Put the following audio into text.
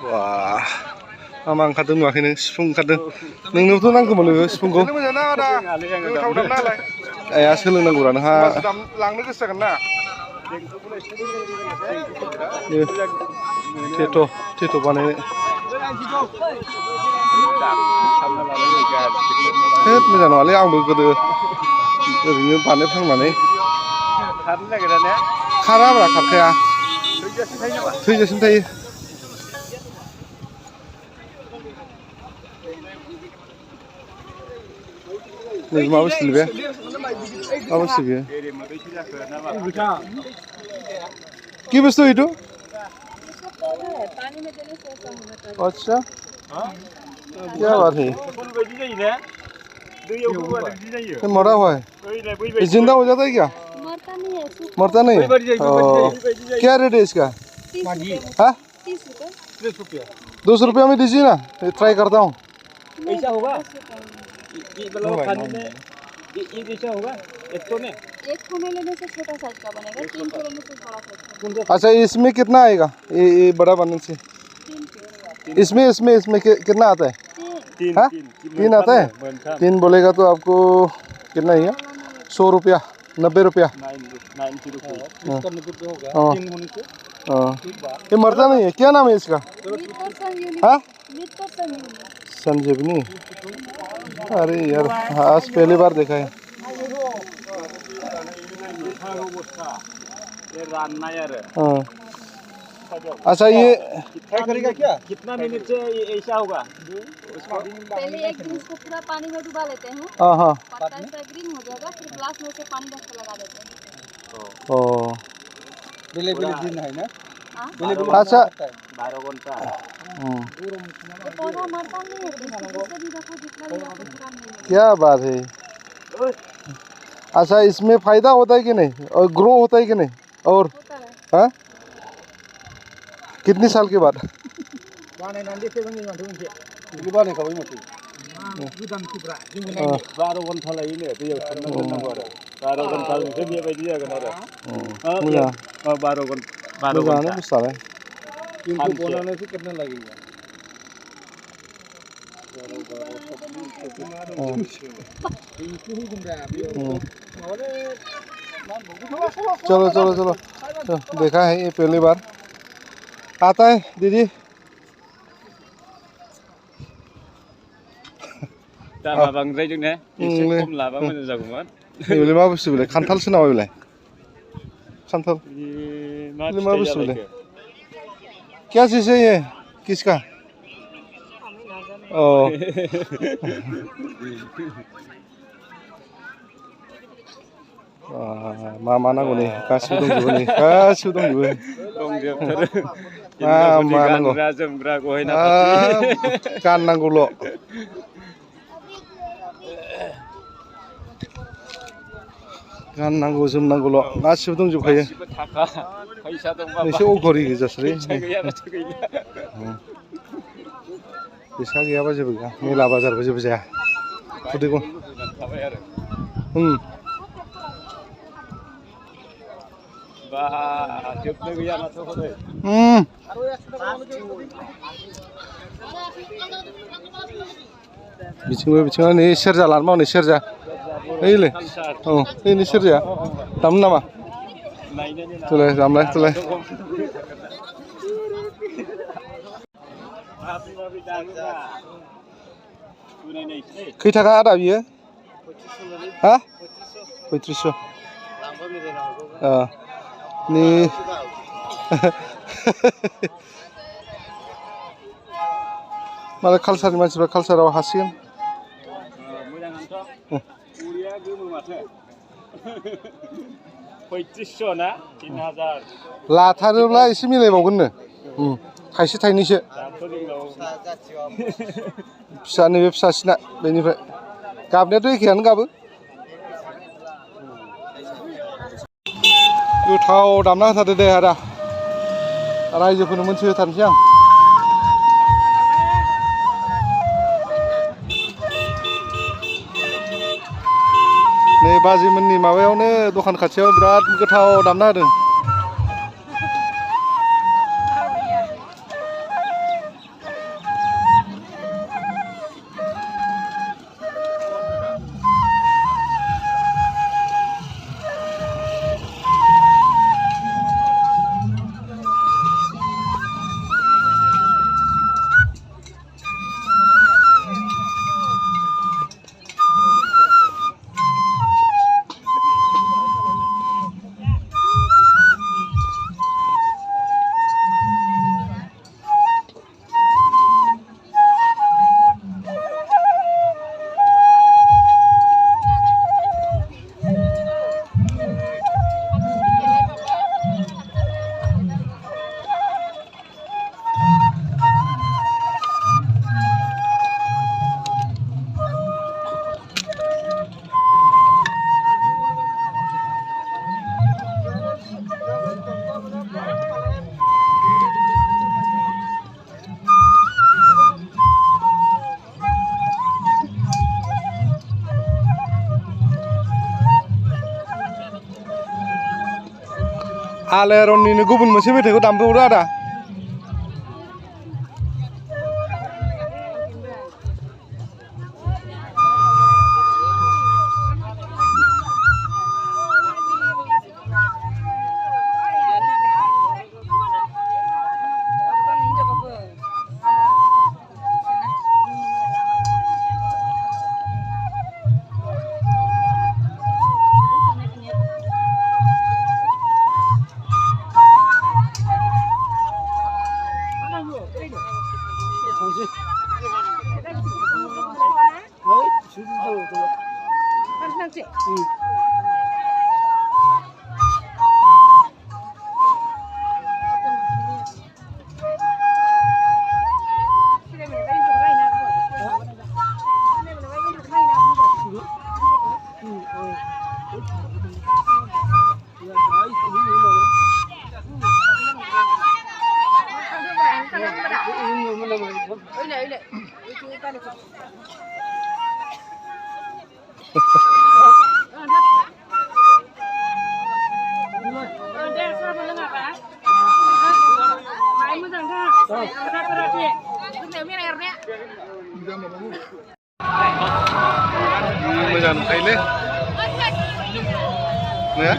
Wah, amang kadang नुवाखै नों सिफुं kadang. नोंनोथ' नांगौमोन नोङो सिफुंखौ. आया सोलोंनांगौ रा नोंहा. लांनो गोसो जागोन ना? टेट' बानायनो. होद मोजां नङालै आंबो गोदो ओरैनो बानायफ्लांनानै. खारनो नागिरा ने? खाराब्रा खारखाया. थैजासिम थायो. नहीं माँ बस लिबे, माँ बस लिबे। क्या बस तो इटो? अच्छा, क्या बात है? ये मरा हुआ है? ये जिंदा हो जाता है क्या? मरता नहीं है। क्या रेट है इसका? हाँ? 200 रुपया में दीजिए ना, ट्राई करता हूँ। ऐसा होगा? ये जैसा होगा? एक ठो में लेने से छोटा साइज का बनेगा, 3 ठो लेने से बड़ा साइज का। अच्छा इसमें कितना आएगा? ये बड़ा बनने से? 3 कितना आता है? 3 आता है? 3 बोलेगा तो आपको कितना ही है? 100 रुपया, 90 रुपया। 90 रुपया। ये मरता नहीं है, क्या नाम है इसका? हाँ? संजीवनी। अरे यार आज पहली बार देखा है। हाँ। अच्छा ये करेगा क्या? कितना मिनट से ऐसा होगा? पहले एक दिन इसको पूरा पानी में डुबा लेते हैं। हाँ। पत्ता ऐसा ग्रीन हो जाएगा, फिर ग्लास में से पानी रख के लगा देते हैं। दिन है ना? अच्छा 12 घंटा। पौधा मरता नहीं है, क्या बात है? अच्छा इसमें फायदा होता है कि नहीं, और ग्रो होता है कि नहीं, और हाँ कितनी साल के बाद? 12 घंटा कितना लगेगा? चलो देखा है ये पहली बार आता है दीदी। दामा बांद्राय जोंने एसे खम लाबा मोजां जागौमोन। बेले मा बुस्थु बेलाय खान्थालसो नामा बेलाय? खान्थाल मा बुस्थु बेलाय? क्या चीज है ये? किसका? Oh. मा नांगौ नै गासिबो दंजोबो नै गासिबो दंजोबो। मा नांगौ? गाननांगौल'। गाननांगौ जोमनांगौल' गासिबो दंजोबखायो। नोंसो अघरि गोजासोलै। फैसा गैयाबा जेबो गैया, मेला बाजारबो जेबो जाया। खुदैखौ बिथिंबो नै सेरजा लानो मावनै सेरजा ओइलै औ ओइनै सेरजाया दामनो नामा? तुलाय दामलाय तुलाय। खै थाखा आदा बियो? हा 3500। नि मालाय कालसारनि मानसिफ्रा कालसाराव हासिगोन। लाथारोब्ला एसे मिलायबावगोननो थाइसे थाइनैसो। फिसा नैबे फिसासिना बेनिफ्राय गाबनायाथ' एखेयानो गाबो। गोथाव दामना होथारदो दे आदा, रायजोफोरनो मोनथिहोथारनोसै आं। नै बाजैमोननि माबायावनो दखान खाथियाव बिराद गोथाव दामना होदों। आलायारननिनो गुबुन मोनसे मेथाइखौ दामबावदो आदा Mojan kaile. Ya.